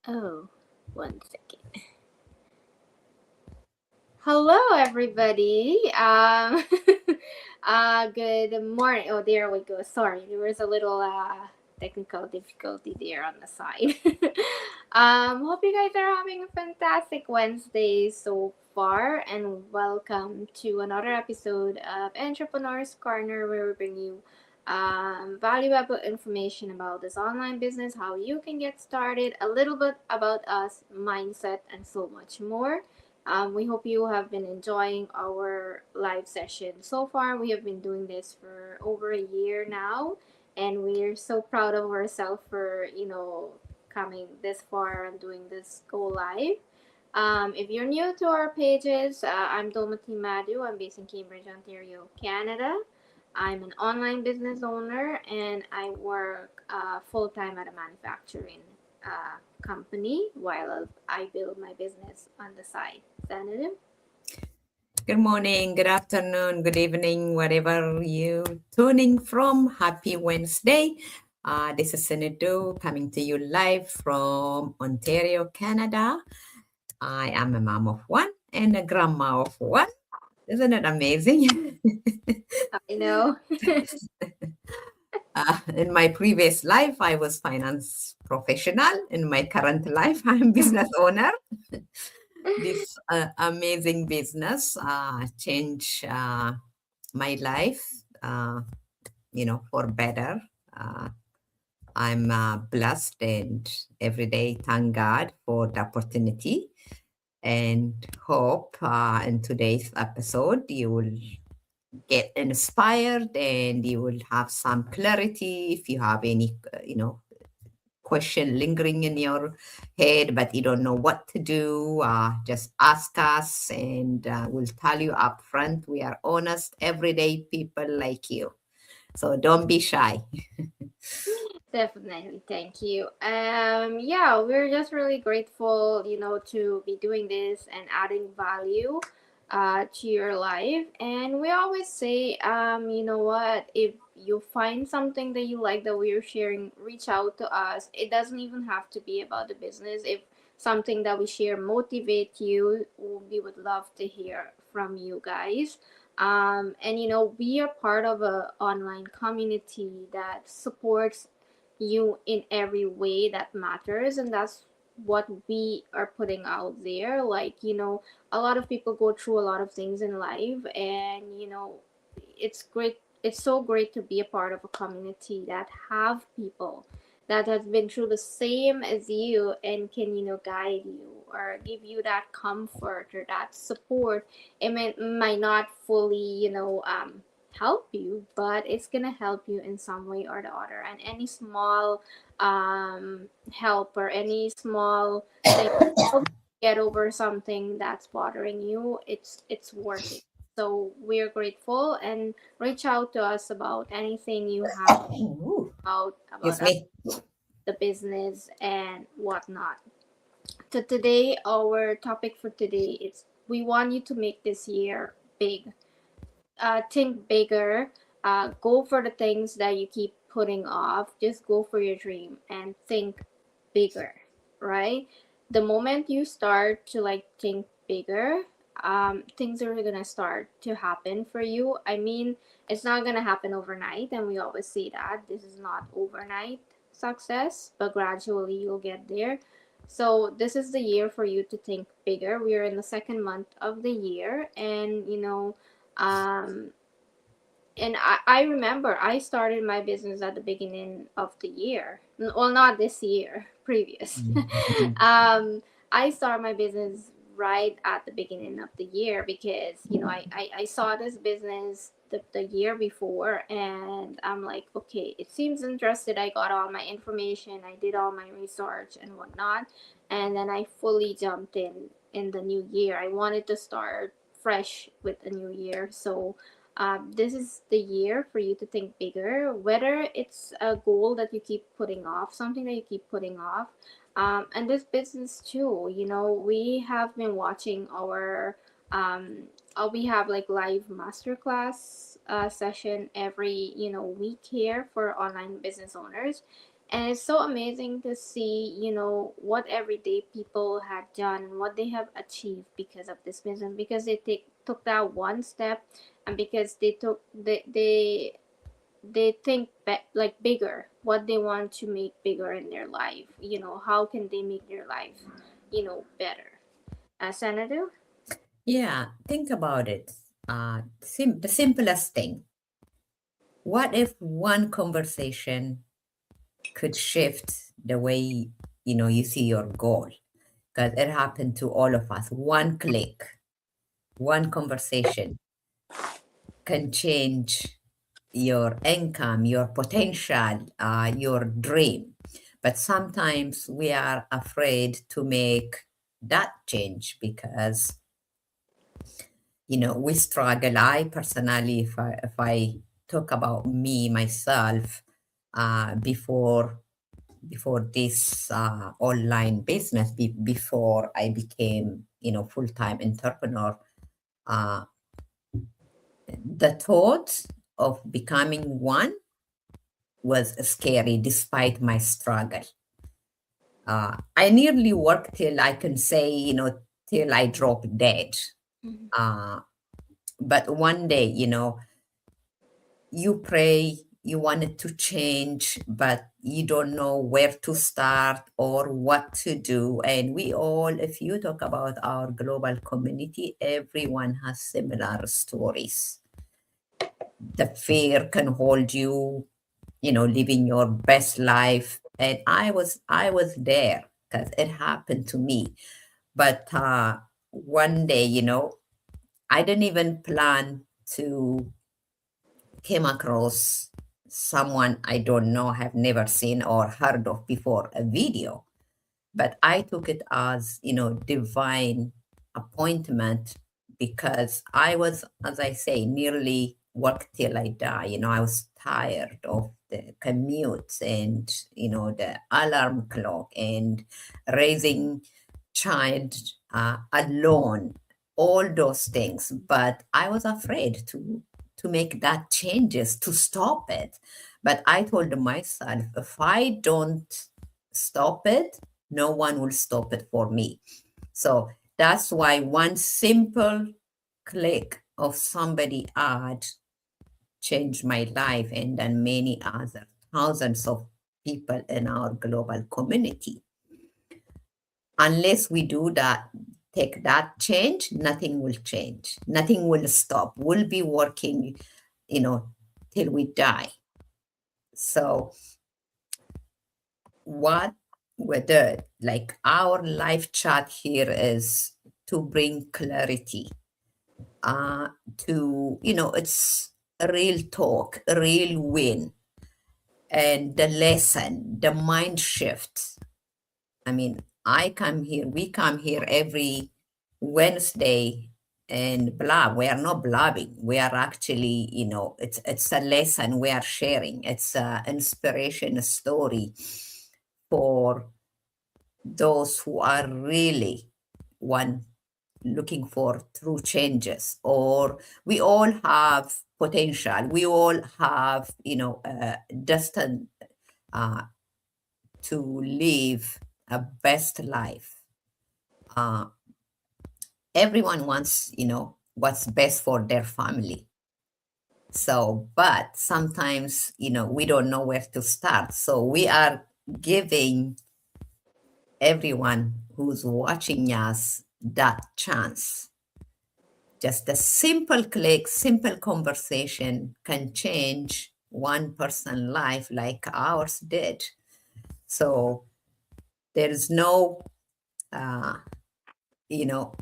Oh, 1 second. Hello, everybody. Good morning. Oh, there we go. Sorry, there was a little technical difficulty there on the side. Hope you guys are having a fantastic Wednesday so far, and welcome to another episode of Entrepreneur's Corner, where we bring you valuable information about this online business, how you can get started, a little bit about us, mindset, and so much more. We hope you have been enjoying our live session so far. We have been doing this for over a year now, and we're so proud of ourselves for coming this far and doing this go live. If you're new to our pages, I'm Domati Madhu. I'm based in Cambridge, Ontario, Canada. I'm an online business owner and I work full time at a manufacturing company while I build my business on the side. Senator? Good morning, good afternoon, good evening, wherever you tuning from. Happy Wednesday. This is Senator coming to you live from Ontario, Canada. I am a mom of one and a grandma of one. Isn't it amazing? I know. In my previous life, I was finance professional. In my current life, I'm business owner. This amazing business changed my life, for better. I'm blessed and every day thank God for the opportunity and hope in today's episode you will get inspired and you will have some clarity if you have any, question lingering in your head, but you don't know what to do, just ask us and we'll tell you up front. We are honest, everyday people like you. So don't be shy. Definitely, thank you. Yeah, we're just really grateful, to be doing this and adding value to your life. And we always say, you know what, if you find something that you like that we're sharing, reach out to us. It doesn't even have to be about the business. If something that we share motivate you, we would love to hear from you guys. And we are part of a online community that supports you in every way that matters, and that's what we are putting out there. Like, a lot of people go through a lot of things in life, and it's great, it's so great to be a part of a community that have people that has been through the same as you and can guide you or give you that comfort or that support. It might not fully help you, but it's gonna help you in some way or the other. And any small help or any small thing help get over something that's bothering you, it's worth it. So we're grateful, and reach out to us about anything you have Ooh, about excuse us, me. the business and whatnot. So today, our topic for today is we want you to make this year big. Think bigger. Go for the things that you keep putting off. Just go for your dream and think bigger, right? The moment you start to like think bigger, things are gonna start to happen for you. I mean, it's not gonna happen overnight, and we always say that this is not overnight success, but gradually you'll get there. So this is the year for you to think bigger. We are in the second month of the year, and um, I remember I started my business at the beginning of the year. Well, not this year, previous. I started my business right at the beginning of the year because, I saw this business the year before, and I'm like, okay, it seems interested. I got all my information, I did all my research and whatnot, and then I fully jumped in the new year. I wanted to start fresh with the new year. So this is the year for you to think bigger, whether it's a goal that you keep putting off, something that you keep putting off. And this business too, we have been watching our, we have like live masterclass session every, week here for online business owners. And it's so amazing to see, what everyday people had done, what they have achieved because of this business, because they took that one step, and because they think like bigger, what they want to make bigger in their life. How can they make their life, better. Senator. Yeah, think about it. The simplest thing. What if one conversation could shift the way you see your goal? Because it happened to all of us. One click, one conversation can change your income, your potential, your dream. But sometimes we are afraid to make that change because we struggle. I personally, if I talk about me myself, before this online business, before I became full-time entrepreneur, uh, the thought of becoming one was scary despite my struggle. I nearly worked till I can say, till I drop dead. Mhm. Uh, but one day, you pray, you wanted to change, but you don't know where to start or what to do. And we all, if you talk about our global community, everyone has similar stories. The fear can hold you, living your best life. And I was there because it happened to me. But one day, I didn't even plan to came across someone I don't know, have never seen or heard of before, a video. But I took it as, divine appointment because I was, as I say, nearly worked till I die. I was tired of the commutes and, the alarm clock and raising child alone, all those things. But I was afraid to make that changes, to stop it. But I told myself, if I don't stop it, no one will stop it for me. So that's why one simple click of somebody ad changed my life, and then many other thousands of people in our global community. Unless we do that, take that change, nothing will change. Nothing will stop. We'll be working, you know, till we die. So what whether like our life chat here is to bring clarity, uh to it's a real talk, a real win, and the lesson, the mind shift. I mean, we come here every Wednesday and blab. We are not blabbing. We are actually, it's a lesson we are sharing. It's an inspiration, a story for those who are really one looking for true changes. Or we all have potential. We all have, destined uh, to live a best life. Uh, Everyone wants, what's best for their family. So, but sometimes, we don't know where to start. So we are giving everyone who's watching us that chance. Just a simple click, simple conversation can change one person's life like ours did. So there is no, uh, you know,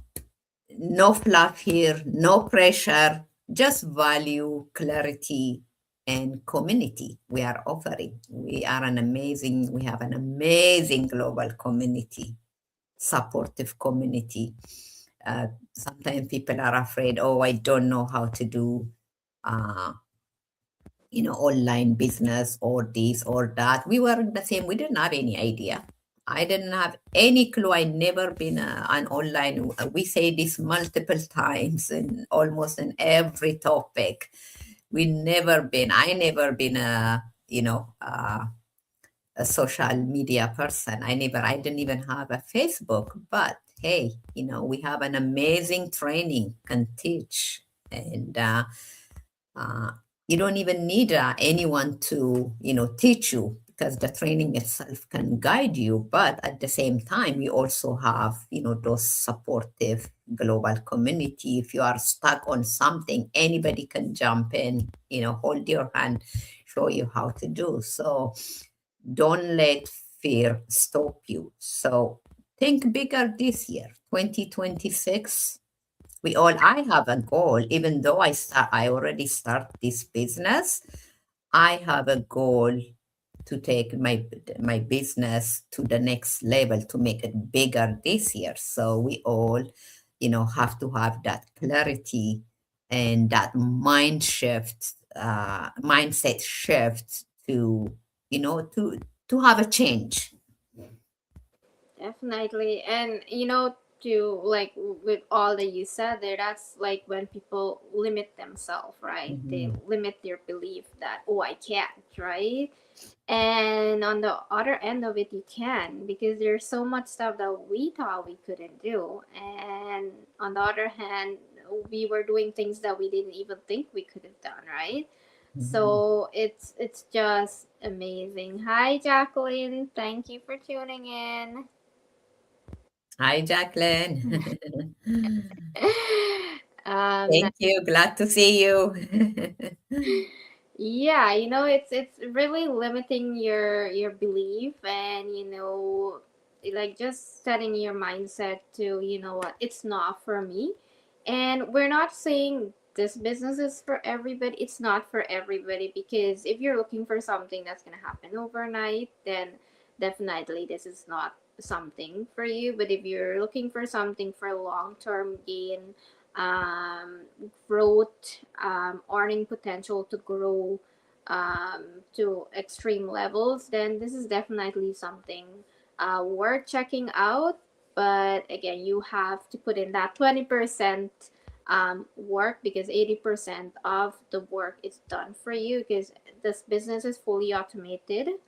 no fluff here, no pressure, just value, clarity, and community we are offering. We have an amazing global community, supportive community. Sometimes people are afraid, oh, I don't know how to do, uh, online business or this or that. We were the same. We didn't have any idea. I didn't have any clue. I never been an online. We say this multiple times and almost in every topic. I never been a, a social media person. I didn't even have a Facebook, but hey, we have an amazing training can teach. And uh, you don't even need anyone to teach you, because the training itself can guide you. But at the same time, you also have those supportive global community. If you are stuck on something, anybody can jump in, hold your hand, show you how to do. So don't let fear stop you. So think bigger this year, 2026. I have a goal. Even though I already start this business, I have a goal to take my business to the next level, to make it bigger this year. So we all have to have that clarity and that mindset shift to you know to to have a change. Definitely. And to like with all that you said there, that's like when people limit themselves, right? They Mhm. limit their belief that, oh, I can't, right? And on the other end of it, you can, because there's so much stuff that we thought we couldn't do. And on the other hand, we were doing things that we didn't even think we could have done, right? Mhm. So it's just amazing. Hi, Jacqueline. Thank you for tuning in. Hi, Jacqueline. um, Thank you. Glad to see you. yeah, it's really limiting your belief, and like just setting your mindset to, what, it's not for me. And we're not saying this business is for everybody. It's not for everybody, because if you're looking for something that's going to happen overnight, then definitely this is not something for you. But if you're looking for something for long-term gain, um, growth, earning potential to grow to extreme levels, then this is definitely something worth checking out. But again, you have to put in that 20% work, because 80% of the work is done for you, because this business is fully automated.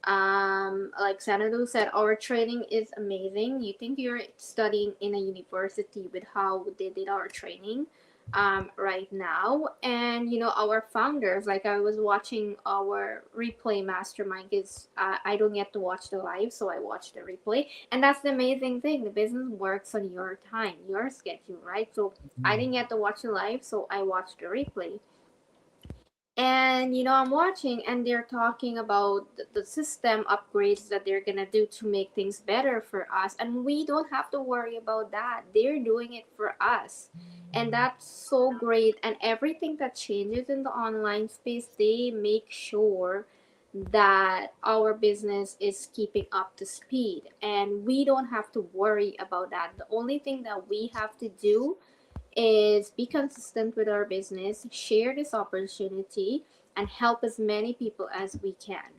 Like Sanadu said, our training is amazing. You think you're studying in a university with how they did our training right now. And our founders, like I was watching our replay mastermind, because I don't get to watch the live, so I watch the replay. And that's the amazing thing, the business works on your time, your schedule, right? So I didn't get to watch the live, so I watched the replay. And I'm watching, and they're talking about the system upgrades that they're gonna do to make things better for us, and we don't have to worry about that. They're doing it for us, and that's so great. And everything that changes in the online space, they make sure that our business is keeping up to speed, and we don't have to worry about that. The only thing that we have to do is be consistent with our business, share this opportunity, and help as many people as we can,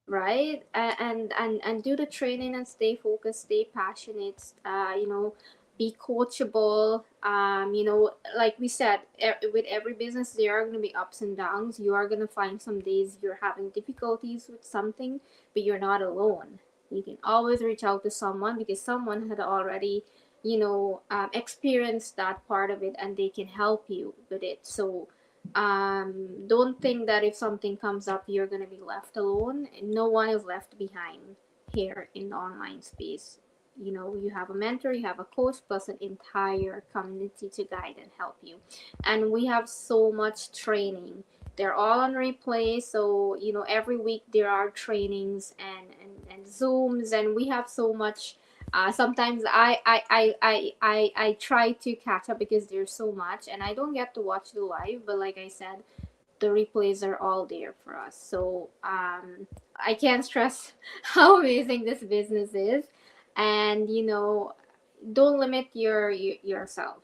right? And do the training and stay focused, stay passionate. Be coachable. Like we said, with every business there are going to be ups and downs. You are going to find some days you're having difficulties with something, but you're not alone. You can always reach out to someone, because someone had already experienced that part of it, and they can help you with it. So don't think that if something comes up you're going to be left alone. No one is left behind here in the online space. You have a mentor, you have a coach, plus an entire community to guide and help you. And we have so much training. They're all on replay, so every week there are trainings and zooms, and we have so much. Sometimes I try to catch up, because there's so much, and I don't get to watch the live. But like I said, the replays are all there for us. So I can't stress how amazing this business is. And don't limit yourself.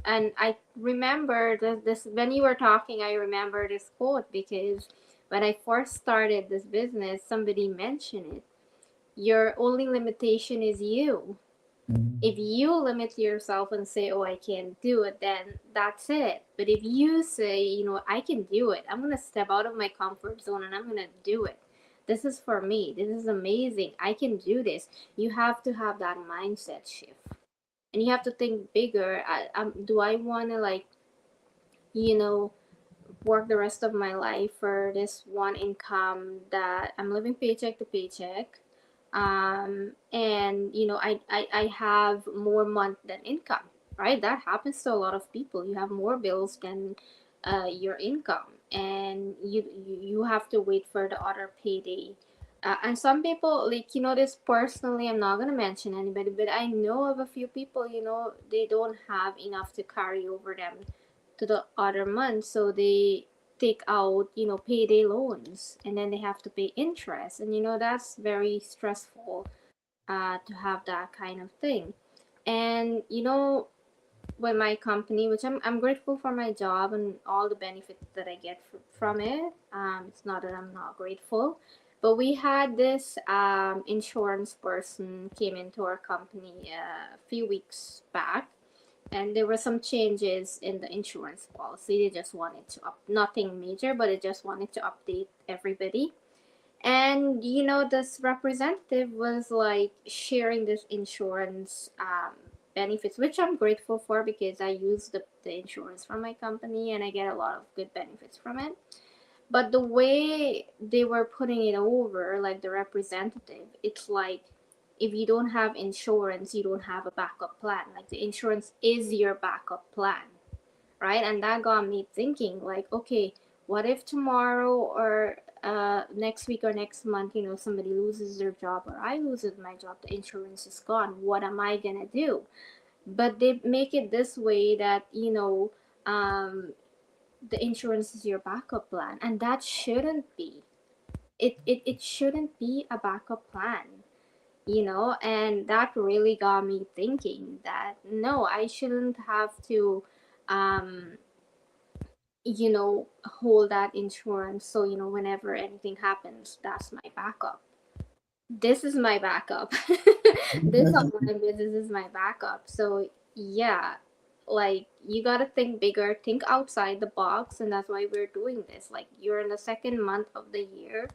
And I remember this when you were talking. I remember this quote, because when I first started this business, somebody mentioned it. Your only limitation is you. If you limit yourself and say, oh, I can't do it, then that's it. But if you say, I can do it, I'm going to step out of my comfort zone and I'm going to do it, this is for me. This is amazing. I can do this. You have to have that mindset shift. And you have to think bigger. Do I want to, like, you know, work the rest of my life for this one income that I'm living paycheck to paycheck? And I have more month than income, right? That happens to a lot of people. You have more bills than your income, and you have to wait for the other payday. And some people, like, this personally, I'm not gonna mention anybody, but I know of a few people, they don't have enough to carry over them to the other month, so they take out, payday loans, and then they have to pay interest, and that's very stressful, to have that kind of thing. And with my company, which I'm grateful for my job and all the benefits that I get from it. It's not that I'm not grateful, but we had this insurance person came into our company a few weeks back, and there were some changes in the insurance policy. They just wanted to up, nothing major, but they just wanted to update everybody. And this representative was like sharing this insurance benefits, which I'm grateful for because I use the insurance from my company and I get a lot of good benefits from it. But the way they were putting it over, like the representative, it's like, if you don't have insurance, you don't have a backup plan. Like, the insurance is your backup plan, right? And that got me thinking, like, okay, what if tomorrow or next week or next month, somebody loses their job or I loses my job, the insurance is gone. What am I gonna do? But they make it this way that the insurance is your backup plan, and that shouldn't be. It shouldn't be a backup plan, and that really got me thinking that no, I shouldn't have to um hold that insurance, so whenever anything happens, that's my backup. This is my backup. This online business is my backup. So yeah, like, you gotta think bigger, think outside the box, and that's why we're doing this. Like, you're in the second month of the year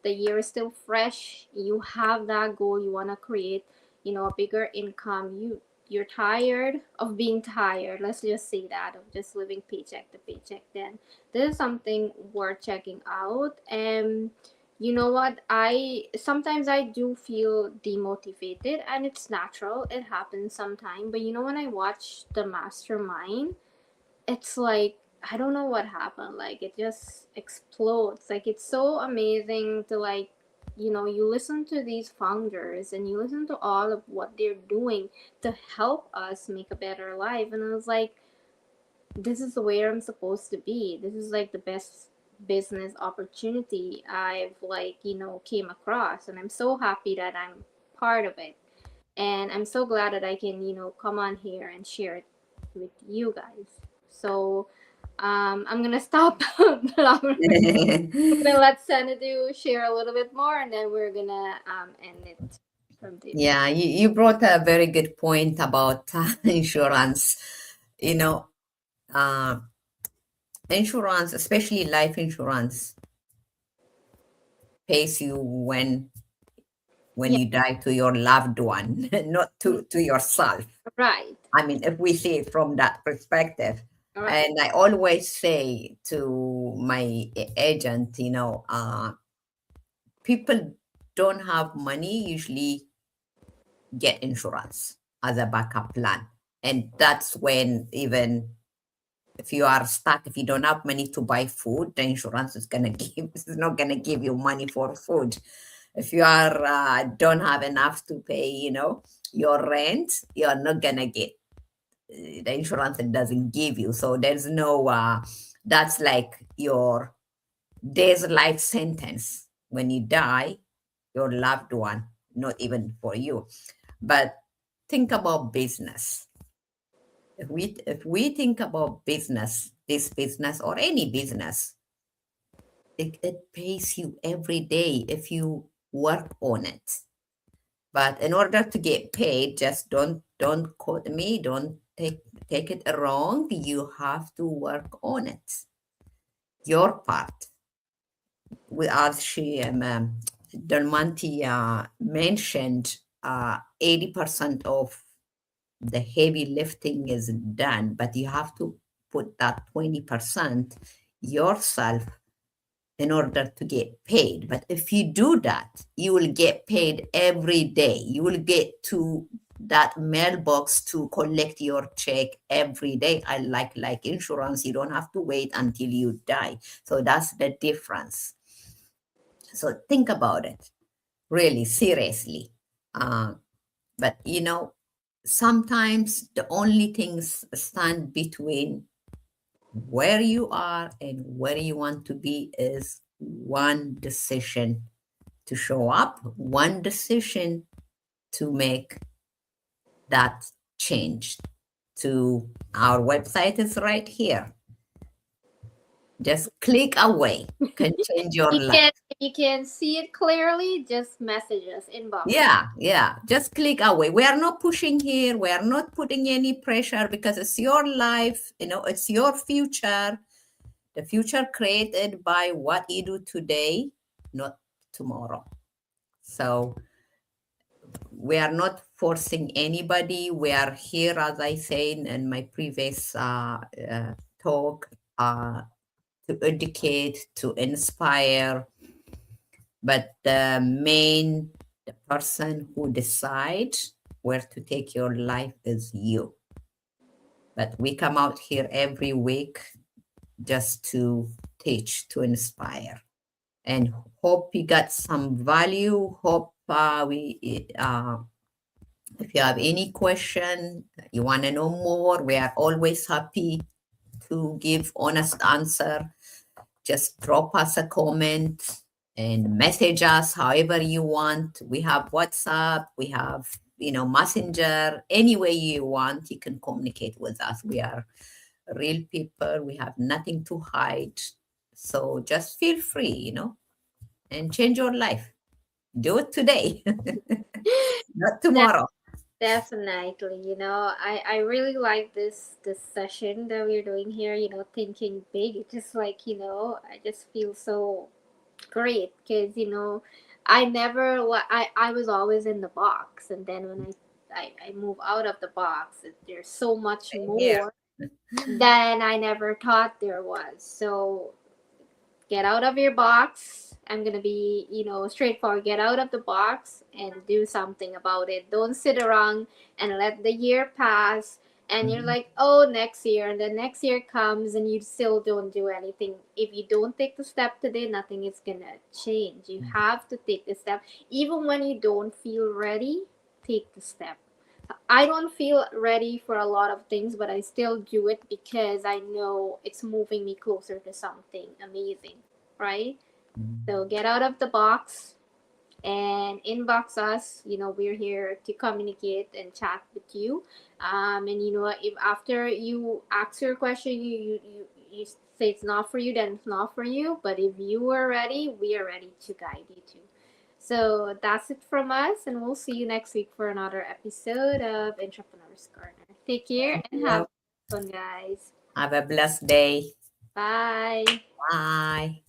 is still fresh. You have that goal, you want to create, a bigger income. You're tired of being tired, let's just say that, of just living paycheck to paycheck. Then this is something worth checking out. And you know what, I sometimes I do feel demotivated, and it's natural, it happens sometime. But when I watch the mastermind, it's like, I don't know what happened. Like, it just explodes. Like, it's so amazing to, like, you listen to these founders and you listen to all of what they're doing to help us make a better life. And I was like, this is where I'm supposed to be. This is like the best business opportunity I've, like, came across, and I'm so happy that I'm part of it. And I'm so glad that I can, come on here and share it with you guys. So I'm gonna stop blabbering. I'm gonna let Sanadu share a little bit more, and then we're gonna end it from there. Yeah, you brought a very good point about insurance. You know, uh, insurance, especially life insurance, pays you when Yeah, you die to your loved one, not to yourself. right, I mean, if we see it from that perspective. right, And I always say to my agent, people don't have money usually get insurance as a backup plan. And that's when, even if you are stuck, if you don't have money to buy food, the insurance is gonna give is not gonna give you money for food. If you are don't have enough to pay, your rent, you're not gonna get the insurance. It doesn't give you. So there's no that's like your day's life sentence. When you die, your loved one, not even for you. But think about business. If we think about business, this business or any business, it pays you every day if you work on it. But in order to get paid, just don't quote me, don't take it wrong. You have to work on it. Your part. We, as Delmonte mentioned, 80% of the heavy lifting is done, but you have to put that 20% yourself in order to get paid. But if you do that, you will get paid every day. You will get to that mailbox to collect your check every day. I like insurance, you don't have to wait until you die. So that's the difference. So think about it really seriously. Uh, but sometimes the only things stand between where you are and where you want to be is one decision to show up, one decision to make that change. To our website is right here. Just click away, can change your You can life. if you can see it clearly, just message us, inbox us. Yeah. Just click away. We are not pushing here. We are not putting any pressure because it's your life. It's your future. The future created by what you do today, not tomorrow. So we are not forcing anybody. We are here, as I said in my previous talk, to educate, to inspire. But the person who decides where to take your life is you. But we come out here every week just to teach, to inspire, and hope you got some value. Hope if you have any question, you want to know more, we are always happy to give honest answer. Just drop us a comment and message us however you want. We have WhatsApp, we have Messenger. Any way you want, you can communicate with us. We are real people. We have nothing to hide. So just feel free, and change your life. Do it today, not That tomorrow. definitely, I really like this session that we're doing here. Thinking big. It's just like I just feel so great because I never I was always in the box, and then when I move out of the box, there's so much Same here. more than I never thought there was. So get out of your box. I'm gonna be, straightforward. Get out of the box and do something about it. Don't sit around and let the year pass and you're Mhm. like, oh, next year, and the next year comes and you still don't do anything. If you don't take the step today, nothing is gonna change. You have to take the step. Even when you don't feel ready, take the step. I don't feel ready for a lot of things, but I still do it because I know it's moving me closer to something amazing, right? So get out of the box and inbox us. We're here to communicate and chat with you. And if after you ask your question, you say it's not for you, then it's not for you. But if you are ready, we are ready to guide you too. So that's it from us, and we'll see you next week for another episode of Entrepreneur's Corner. Take care and have Yeah. fun, guys. Have a blessed day. Bye. Bye.